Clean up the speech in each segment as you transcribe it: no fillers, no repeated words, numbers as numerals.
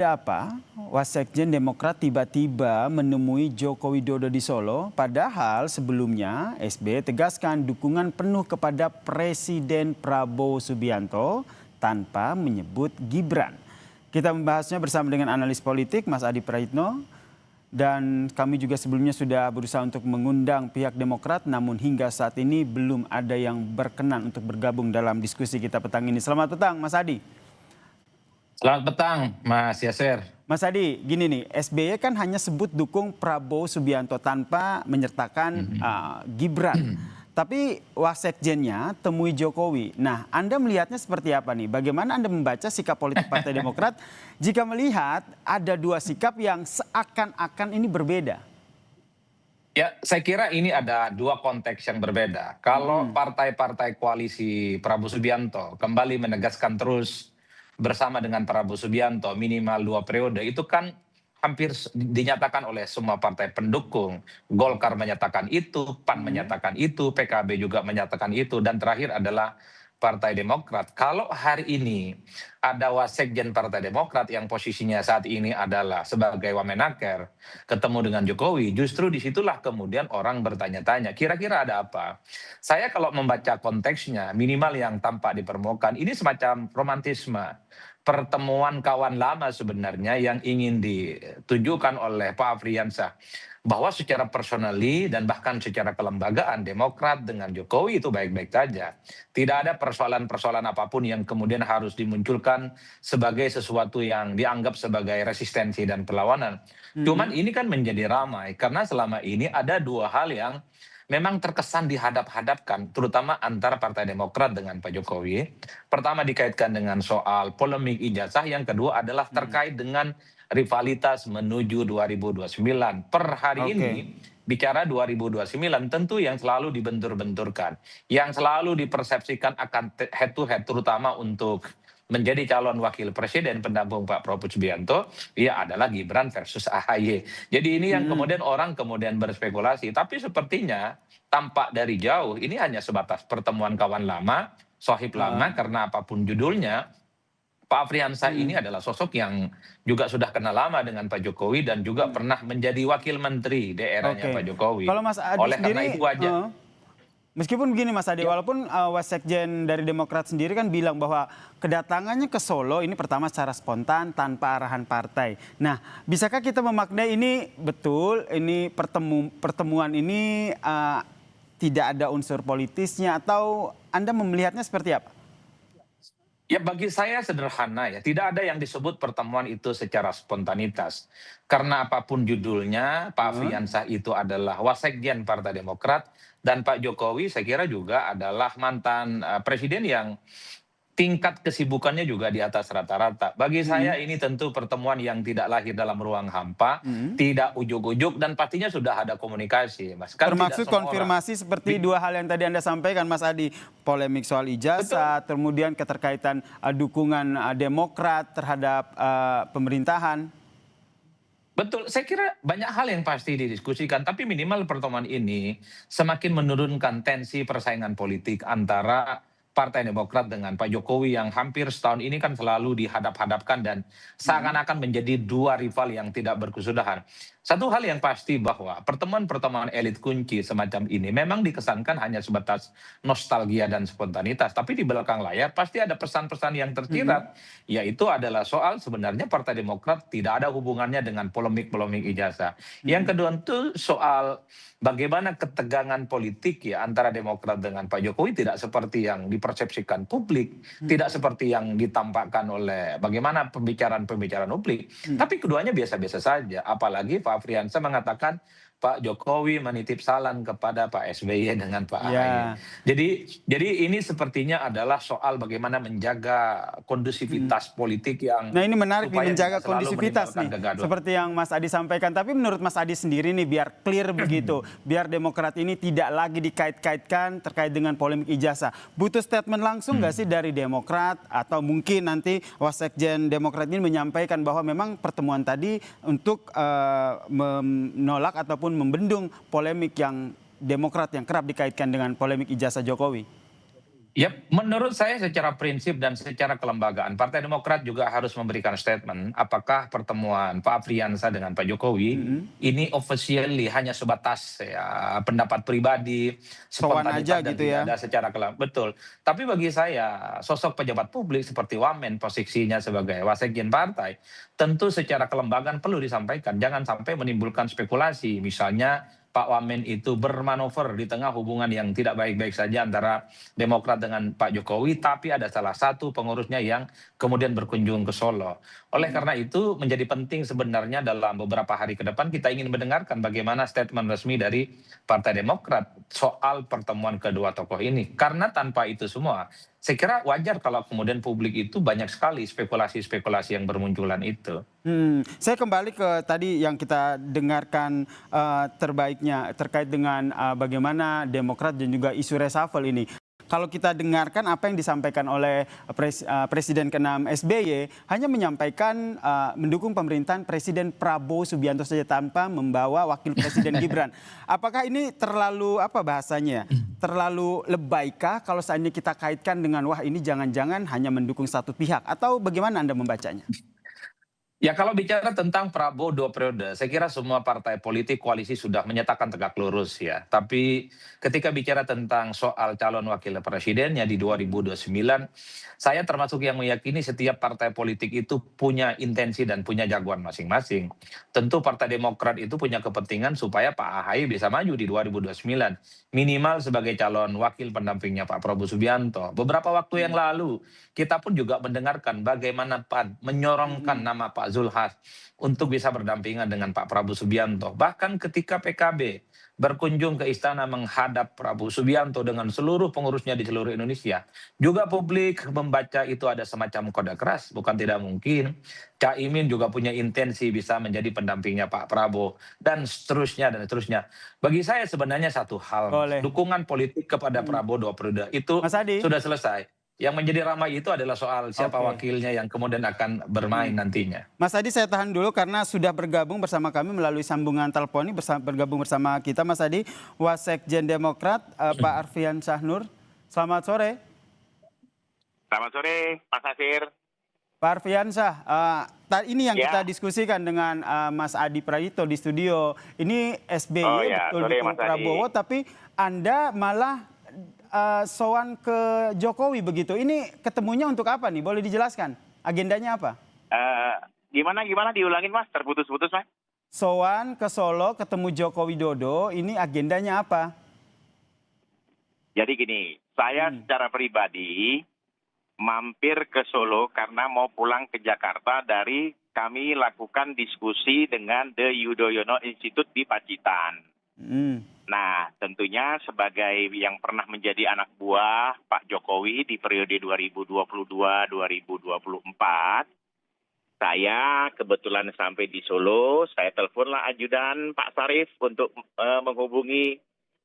Ada apa? Wasekjen Demokrat tiba-tiba menemui Joko Widodo di Solo, padahal sebelumnya SBY tegaskan dukungan penuh kepada Presiden Prabowo Subianto tanpa menyebut Gibran. Kita membahasnya bersama dengan analis politik Mas Adi Praitno, dan kami juga sebelumnya sudah berusaha untuk mengundang pihak Demokrat, namun hingga saat ini belum ada yang berkenan untuk bergabung dalam diskusi kita petang ini. Selamat petang Mas Adi. Selamat petang, Mas Yasir. Mas Adi, gini nih, SBY kan hanya sebut dukung Prabowo Subianto tanpa menyertakan Gibran. Tapi wasekjennya temui Jokowi. Nah, Anda melihatnya seperti apa nih? Bagaimana Anda membaca sikap politik Partai Demokrat jika melihat ada dua sikap yang seakan-akan ini berbeda? Ya, saya kira ini ada dua konteks yang berbeda. Kalau partai-partai koalisi Prabowo Subianto kembali menegaskan terus bersama dengan Prabowo Subianto minimal 2 periode, itu kan hampir dinyatakan oleh semua partai pendukung. Golkar menyatakan itu, PAN menyatakan itu, PKB juga menyatakan itu, dan terakhir adalah Partai Demokrat. Kalau hari ini ada wasekjen Partai Demokrat yang posisinya saat ini adalah sebagai wamenaker ketemu dengan Jokowi, justru disitulah kemudian orang bertanya-tanya, kira-kira ada apa? Saya kalau membaca konteksnya, minimal yang tampak di permukaan, ini semacam romantisme. Pertemuan kawan lama sebenarnya yang ingin ditunjukkan oleh Pak Afriyansyah, bahwa secara personally dan bahkan secara kelembagaan Demokrat dengan Jokowi itu baik-baik saja. Tidak ada persoalan-persoalan apapun yang kemudian harus dimunculkan sebagai sesuatu yang dianggap sebagai resistensi dan perlawanan. Cuman ini kan menjadi ramai karena selama ini ada dua hal yang memang terkesan dihadap-hadapkan, terutama antara Partai Demokrat dengan Pak Jokowi. Pertama dikaitkan dengan soal polemik ijazah, yang kedua adalah terkait dengan rivalitas menuju 2029. Per hari ini bicara 2029 tentu yang selalu dibentur-benturkan, yang selalu dipersepsikan akan head to head, terutama untuk menjadi calon wakil presiden pendamping Pak Prabowo Subianto, ya adalah Gibran versus AHY. Jadi ini yang kemudian orang kemudian berspekulasi, tapi sepertinya tampak dari jauh ini hanya sebatas pertemuan kawan lama, sohib lama, karena apapun judulnya, Pak Afriyansyah ini adalah sosok yang juga sudah kenal lama dengan Pak Jokowi dan juga pernah menjadi wakil menteri di eranya Pak Jokowi. Kalau Mas Adi Oleh sendiri, karena itu wajar. meskipun begini Mas Adi, walaupun wasekjen dari Demokrat sendiri kan bilang bahwa kedatangannya ke Solo ini pertama secara spontan tanpa arahan partai. Nah, bisakah kita memaknai ini betul, ini pertemuan ini tidak ada unsur politisnya, atau Anda melihatnya seperti apa? Ya bagi saya sederhana ya, tidak ada yang disebut pertemuan itu secara spontanitas. Karena apapun judulnya, Pak Afriyansyah itu adalah wasekjen Partai Demokrat, dan Pak Jokowi saya kira juga adalah mantan presiden yang tingkat kesibukannya juga di atas rata-rata. Bagi saya ini tentu pertemuan yang tidak lahir dalam ruang hampa, tidak ujuk-ujuk, dan pastinya sudah ada komunikasi, Mas. Kan Termaksud konfirmasi seperti dua hal yang tadi Anda sampaikan, Mas Adi. Polemik soal ijazah, kemudian keterkaitan dukungan Demokrat terhadap pemerintahan. Betul, saya kira banyak hal yang pasti didiskusikan, tapi minimal pertemuan ini semakin menurunkan tensi persaingan politik antara Partai Demokrat dengan Pak Jokowi yang hampir setahun ini kan selalu dihadap-hadapkan dan seakan-akan menjadi dua rival yang tidak berkesudahan. Satu hal yang pasti bahwa pertemuan-pertemuan elit kunci semacam ini memang dikesankan hanya sebatas nostalgia dan spontanitas, tapi di belakang layar pasti ada pesan-pesan yang tersirat, yaitu adalah soal sebenarnya Partai Demokrat tidak ada hubungannya dengan polemik-polemik ijazah. Yang kedua itu soal bagaimana ketegangan politik ya antara Demokrat dengan Pak Jokowi tidak seperti yang dipersepsikan publik, tidak seperti yang ditampakkan oleh bagaimana pembicaraan-pembicaraan publik. Tapi keduanya biasa-biasa saja, apalagi Pak Afriyansyah mengatakan Pak Jokowi menitip salam kepada Pak SBY dengan Pak AHY. Jadi ini sepertinya adalah soal bagaimana menjaga kondusivitas politik yang Nah, ini menarik nih, menjaga kondusivitas nih, kegaduhan. seperti yang Mas Adi sampaikan. Tapi menurut Mas Adi sendiri nih, biar clear begitu, biar Demokrat ini tidak lagi dikait-kaitkan terkait dengan polemik ijazah, butuh statement langsung nggak sih dari Demokrat, atau mungkin nanti wasekjen Demokrat ini menyampaikan bahwa memang pertemuan tadi untuk menolak ataupun membendung polemik yang Demokrat yang kerap dikaitkan dengan polemik ijazah Jokowi? Ya, menurut saya secara prinsip dan secara kelembagaan, Partai Demokrat juga harus memberikan statement apakah pertemuan Pak Afriyansa dengan Pak Jokowi Mhm. ini officially hanya sebatas ya pendapat pribadi, Sowan aja spontanitas dan gitu tidak ya? ada secara betul. Tapi bagi saya sosok pejabat publik seperti Wamen posisinya sebagai wasekjen partai, tentu secara kelembagaan perlu disampaikan. Jangan sampai menimbulkan spekulasi, misalnya Pak Wamen itu bermanuver di tengah hubungan yang tidak baik-baik saja antara Demokrat dengan Pak Jokowi, tapi ada salah satu pengurusnya yang kemudian berkunjung ke Solo. Oleh Mhm. karena itu menjadi penting sebenarnya dalam beberapa hari ke depan kita ingin mendengarkan bagaimana statement resmi dari Partai Demokrat soal pertemuan kedua tokoh ini. Karena tanpa itu semua, saya kira wajar kalau kemudian publik itu banyak sekali spekulasi-spekulasi yang bermunculan itu. Saya kembali ke tadi yang kita dengarkan, terbaiknya terkait dengan, bagaimana Demokrat dan juga isu reshuffle ini. Kalau kita dengarkan apa yang disampaikan oleh Presiden ke-6 SBY, hanya menyampaikan, mendukung pemerintahan Presiden Prabowo Subianto saja tanpa membawa Wakil Presiden Gibran. Apakah ini terlalu, apa bahasanya ya, terlalu lebaikah kalau seandainya kita kaitkan dengan, wah ini jangan-jangan hanya mendukung satu pihak, atau bagaimana Anda membacanya? Ya kalau bicara tentang Prabowo 2 periode, saya kira semua partai politik koalisi sudah menyatakan tegak lurus ya. Tapi ketika bicara tentang soal calon wakil presidennya di 2029, saya termasuk yang meyakini setiap partai politik itu punya intensi dan punya jagoan masing-masing. Tentu Partai Demokrat itu punya kepentingan supaya Pak AHY bisa maju di 2029, minimal sebagai calon wakil pendampingnya Pak Prabowo Subianto. Beberapa waktu yang Mhm. lalu kita pun juga mendengarkan bagaimana PAN menyorongkan Mhm. nama Pak Zulhas untuk bisa berdampingan dengan Pak Prabowo Subianto. Bahkan ketika PKB berkunjung ke istana menghadap Prabowo Subianto dengan seluruh pengurusnya di seluruh Indonesia, juga publik membaca itu ada semacam kode keras, bukan tidak mungkin. Caimin juga punya intensi bisa menjadi pendampingnya Pak Prabowo, dan seterusnya, dan seterusnya. Bagi saya sebenarnya satu hal, Mas, Boleh. dukungan politik kepada Mhm. Prabowo 2 periode itu Mas Adi? sudah selesai. Yang menjadi ramai itu adalah soal siapa Oke. wakilnya yang kemudian akan bermain Mhm. nantinya. Mas Adi, saya tahan dulu karena sudah bergabung bersama kami melalui sambungan telepon ini, bergabung bersama kita Mas Adi, Wasekjen Demokrat, Pak Arfian Syahnur. Selamat sore. Selamat sore, Mas Nasir. Pak Arfiansyah, ini yang kita Ya, diskusikan dengan Mas Adi Prayitno di studio. Ini oh SBY ya, betul sore dukung Mas Prabowo, Adi. tapi Anda malah sowan ke Jokowi begitu. Ini ketemunya untuk apa nih? Boleh dijelaskan? Agendanya apa? Eh, gimana diulangin Mas? Terputus-putus Mas. Sowan ke Solo ketemu Joko Widodo, ini agendanya apa? Jadi gini, saya Hmm. secara pribadi mampir ke Solo karena mau pulang ke Jakarta dari kami lakukan diskusi dengan The Yudhoyono Institute di Pacitan. Hmm. Nah, tentunya sebagai yang pernah menjadi anak buah Pak Jokowi di periode 2022-2024, saya kebetulan sampai di Solo, saya teleponlah ajudan Pak Sarif untuk menghubungi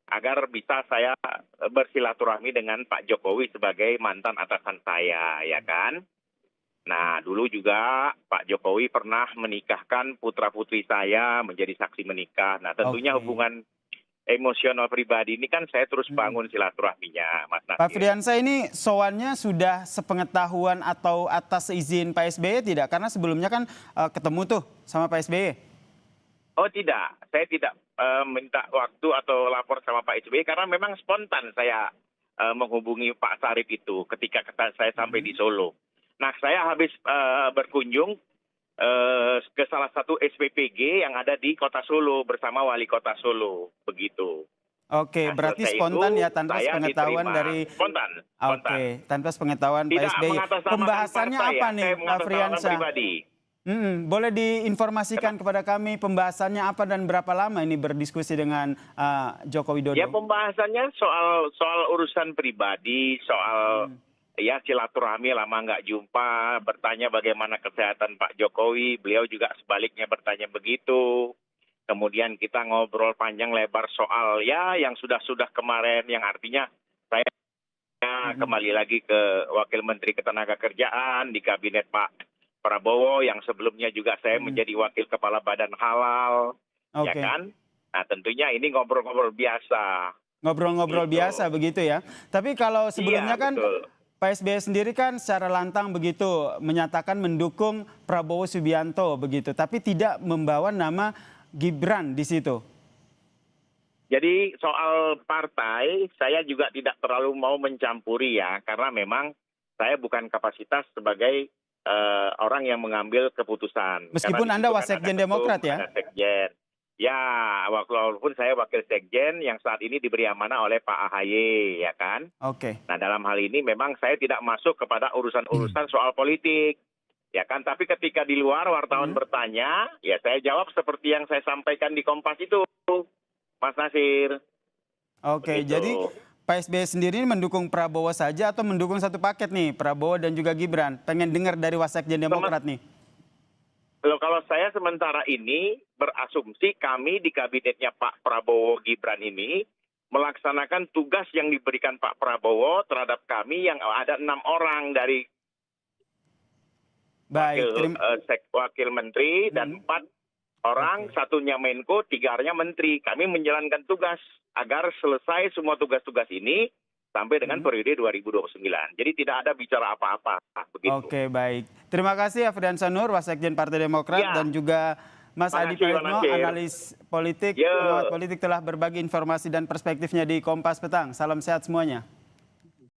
agar bisa saya bersilaturahmi dengan Pak Jokowi sebagai mantan atasan saya, ya kan? Nah, dulu juga Pak Jokowi pernah menikahkan putra-putri saya menjadi saksi menikah. Nah, tentunya Oke. hubungan emosional pribadi ini kan saya terus Hmm. bangun silaturahminya, Mas Pak Nasir. Friansa, ini sowannya sudah sepengetahuan atau atas izin Pak SBY tidak? Karena sebelumnya kan ketemu tuh sama Pak SBY. Oh tidak, saya tidak minta waktu atau lapor sama Pak SBY karena memang spontan saya menghubungi Pak Sarip itu ketika saya sampai di Solo. Nah, saya habis berkunjung ke salah satu SPPG yang ada di Kota Solo bersama Wali Kota Solo, begitu. Oke, Nah, berarti selesai itu spontan ya tanpa saya sepengetahuan diterima dari. spontan, spontan. Oke, tanpa sepengetahuan Pak Tidak SBY. mengatasnamakan Pembahasannya partai apa ya, nih saya Pak mengatasnamakan Friansa? pribadi. Boleh diinformasikan kepada kami pembahasannya apa dan berapa lama ini berdiskusi dengan Joko Ya Widodo? pembahasannya soal urusan pribadi, soal Hmm. ya silaturahmi lama nggak jumpa, bertanya bagaimana kesehatan Pak Jokowi, beliau juga sebaliknya bertanya begitu. Kemudian kita ngobrol panjang lebar soal ya yang sudah-sudah kemarin, yang artinya saya Mhm. kembali lagi ke Wakil Menteri Ketenagakerjaan di Kabinet Pak Prabowo, yang sebelumnya juga saya Mhm. menjadi Wakil Kepala Badan Halal, ya Oke. kan? Nah tentunya ini ngobrol-ngobrol biasa. ngobrol-ngobrol Gitu. biasa begitu ya. Tapi kalau sebelumnya Iya, kan betul. Pak SBY sendiri kan secara lantang begitu menyatakan mendukung Prabowo Subianto begitu, tapi tidak membawa nama Gibran di situ. Jadi soal partai, saya juga tidak terlalu mau mencampuri ya, karena memang saya bukan kapasitas sebagai orang yang mengambil keputusan. Meskipun Karena di Anda situ kan wasekjen ada ketum, Demokrat ya? ada sekjen. Ya, walaupun saya wakil sekjen yang saat ini diberi amanah oleh Pak AHY, ya kan? Oke. Nah, dalam hal ini memang saya tidak masuk kepada urusan-urusan soal politik. Ya kan, tapi ketika di luar wartawan bertanya, ya saya jawab seperti yang saya sampaikan di Kompas itu, Mas Nasir. Oke, Begitu. jadi Pak SBY sendiri mendukung Prabowo saja atau mendukung satu paket nih, Prabowo dan juga Gibran? Pengen dengar dari wasekjen Demokrat nih. Loh, kalau saya sementara ini berasumsi kami di kabinetnya Pak Prabowo Gibran ini melaksanakan tugas yang diberikan Pak Prabowo terhadap kami yang ada 6 orang dari Baik, wakil menteri dan 4 orang, satunya Menko, 3-nya menteri. Kami menjalankan tugas agar selesai semua tugas-tugas ini sampai dengan periode 2029. Jadi tidak ada bicara apa-apa. Begitu. Oke, baik. Terima kasih Afrian Sanur, Wasekjen Partai Demokrat, Ya. dan juga Mas Adi Makasih, Praetno, Nasir. analis politik, Ya. pengamat politik telah berbagi informasi dan perspektifnya di Kompas Petang. Salam sehat semuanya.